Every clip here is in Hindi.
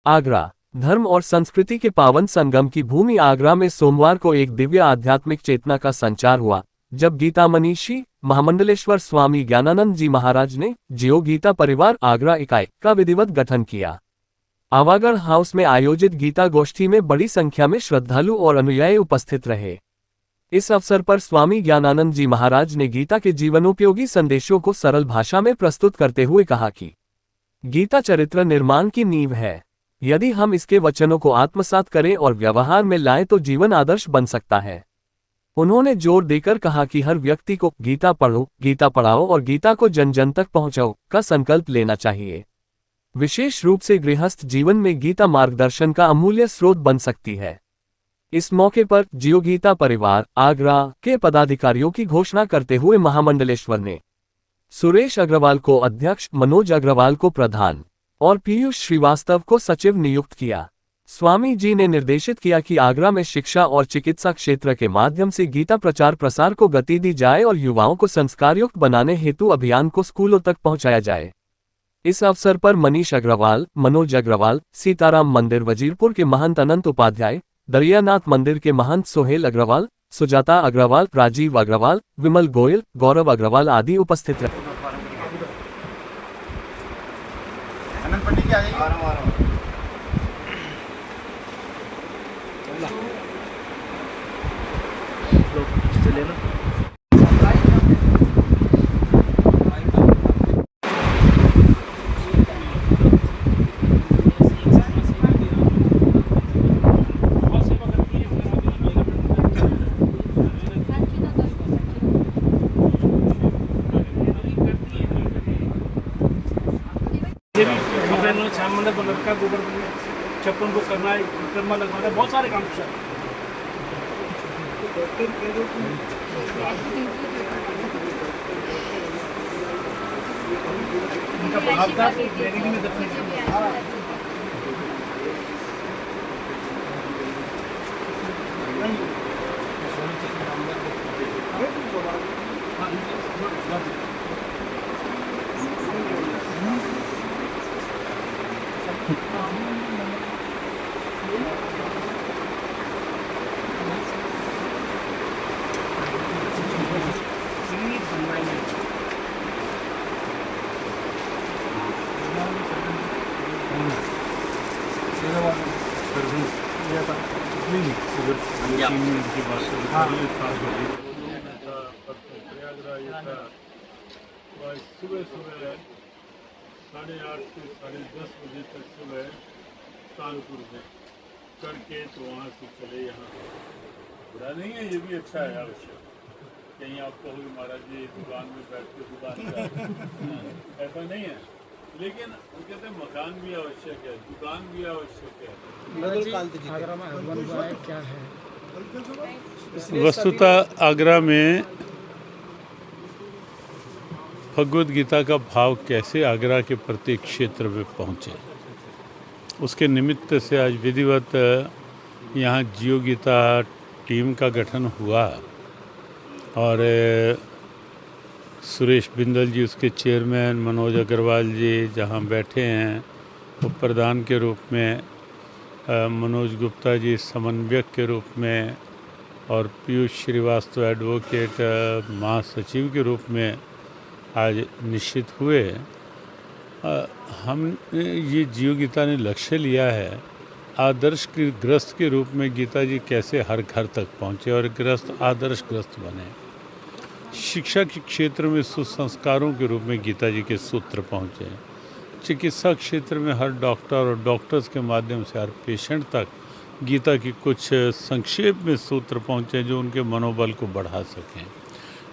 आगरा, धर्म और संस्कृति के पावन संगम की भूमि आगरा में सोमवार को एक दिव्य आध्यात्मिक चेतना का संचार हुआ, जब गीता मनीषी महामंडलेश्वर स्वामी ज्ञानानंद जी महाराज ने जियो गीता परिवार आगरा इकाई का विधिवत गठन किया। आवागढ़ हाउस में आयोजित गीता गोष्ठी में बड़ी संख्या में श्रद्धालु और अनुयायी उपस्थित रहे। इस अवसर पर स्वामी ज्ञानानंद जी महाराज ने गीता के जीवनोपयोगी संदेशों को सरल भाषा में प्रस्तुत करते हुए कहा कि गीता चरित्र निर्माण की नींव है। यदि हम इसके वचनों को आत्मसात करें और व्यवहार में लाएं तो जीवन आदर्श बन सकता है। उन्होंने जोर देकर कहा कि हर व्यक्ति को गीता पढ़ो, गीता पढ़ाओ और गीता को जन जन तक पहुंचाओ का संकल्प लेना चाहिए। विशेष रूप से गृहस्थ जीवन में गीता मार्गदर्शन का अमूल्य स्रोत बन सकती है। इस मौके पर जियो गीता परिवार आगरा के पदाधिकारियों की घोषणा करते हुए महामंडलेश्वर ने सुरेश अग्रवाल को अध्यक्ष, मनोज अग्रवाल को प्रधान और पीयूष श्रीवास्तव को सचिव नियुक्त किया। स्वामी जी ने निर्देशित किया कि आगरा में शिक्षा और चिकित्सा क्षेत्र के माध्यम से गीता प्रचार प्रसार को गति दी जाए और युवाओं को संस्कारयुक्त बनाने हेतु अभियान को स्कूलों तक पहुंचाया जाए। इस अवसर पर मनीष अग्रवाल, मनोज अग्रवाल, सीताराम मंदिर वजीरपुर के महंत अनंत उपाध्याय, दरियानाथ मंदिर के महंत सोहेल अग्रवाल, सुजाता अग्रवाल, राजीव अग्रवाल, विमल गोयल, गौरव अग्रवाल आदि उपस्थित रहे। छामंडा को लड़का गोबर छप्पन को करना है, कर्मा लगवाना है, बहुत सारे काम उनका भाव था ट्रेनिंग में सुबह 8:30 से 10:30 बजे तक सुबह कानपुर में करके तो वहाँ से चले यहाँ। बुरा नहीं है, ये भी अच्छा है अवश्य। कहीं आप कहोगे महाराज जी दुकान में बैठ के दुकान का ऐसा नहीं है, लेकिन वो कहते हैं मकान भी आवश्यक है, दुकान भी आवश्यक है। वस्तुतः आगरा में भगवद गीता का भाव कैसे आगरा के प्रत्येक क्षेत्र में पहुँचे, उसके निमित्त से आज विधिवत यहाँ जियो गीता टीम का गठन हुआ और सुरेश बिंदल जी उसके चेयरमैन, मनोज अग्रवाल जी जहाँ बैठे हैं उप प्रधान के रूप में, मनोज गुप्ता जी समन्वयक के रूप में और पीयूष श्रीवास्तव एडवोकेट महासचिव के रूप में आज निश्चित हुए। हम ये जियो गीता ने लक्ष्य लिया है आदर्श के ग्रस्त के रूप में गीता जी कैसे हर घर तक पहुँचे और ग्रस्त आदर्श ग्रस्त बने। शिक्षा के क्षेत्र में सुसंस्कारों के रूप में गीता जी के सूत्र पहुँचे। चिकित्सा क्षेत्र में हर डॉक्टर और डॉक्टर्स के माध्यम से हर पेशेंट तक गीता की कुछ संक्षेप में सूत्र पहुँचे जो उनके मनोबल को बढ़ा सकें।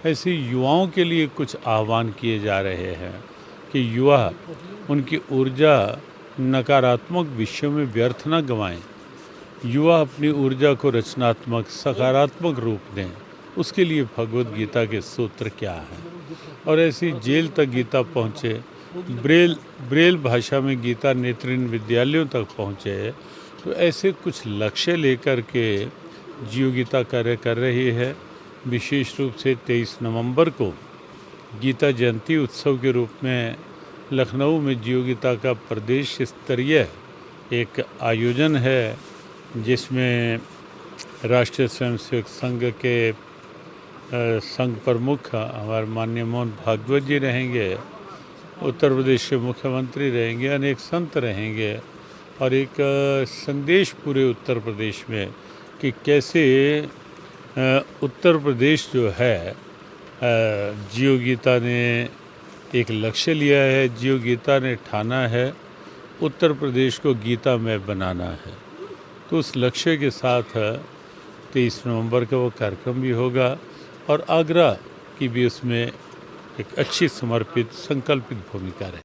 ऐसे युवाओं के लिए कुछ आह्वान किए जा रहे हैं कि युवा उनकी ऊर्जा नकारात्मक विषयों में व्यर्थ न गंवाएं। युवा अपनी ऊर्जा को रचनात्मक सकारात्मक रूप दें। उसके लिए भगवद गीता के सूत्र क्या हैं और ऐसी जेल तक गीता पहुँचे, ब्रेल भाषा में गीता नेत्रहीन विद्यालयों तक पहुँचे। तो ऐसे कुछ लक्ष्य लेकर के जियो गीता कार्य कर रही है। विशेष रूप से 23 नवंबर को गीता जयंती उत्सव के रूप में लखनऊ में जियो गीता का प्रदेश स्तरीय एक आयोजन है जिसमें राष्ट्रीय स्वयंसेवक संघ के संघ प्रमुख हमारे माननीय मोहन भागवत जी रहेंगे, उत्तर प्रदेश के मुख्यमंत्री रहेंगे, अनेक संत रहेंगे और एक संदेश पूरे उत्तर प्रदेश में कि कैसे उत्तर प्रदेश जो है जियो गीता ने एक लक्ष्य लिया है, जियो गीता ने ठाना है उत्तर प्रदेश को गीता में बनाना है। तो उस लक्ष्य के साथ 23 नवंबर का वो कार्यक्रम भी होगा और आगरा की भी उसमें एक अच्छी समर्पित संकल्पित भूमिका रहे।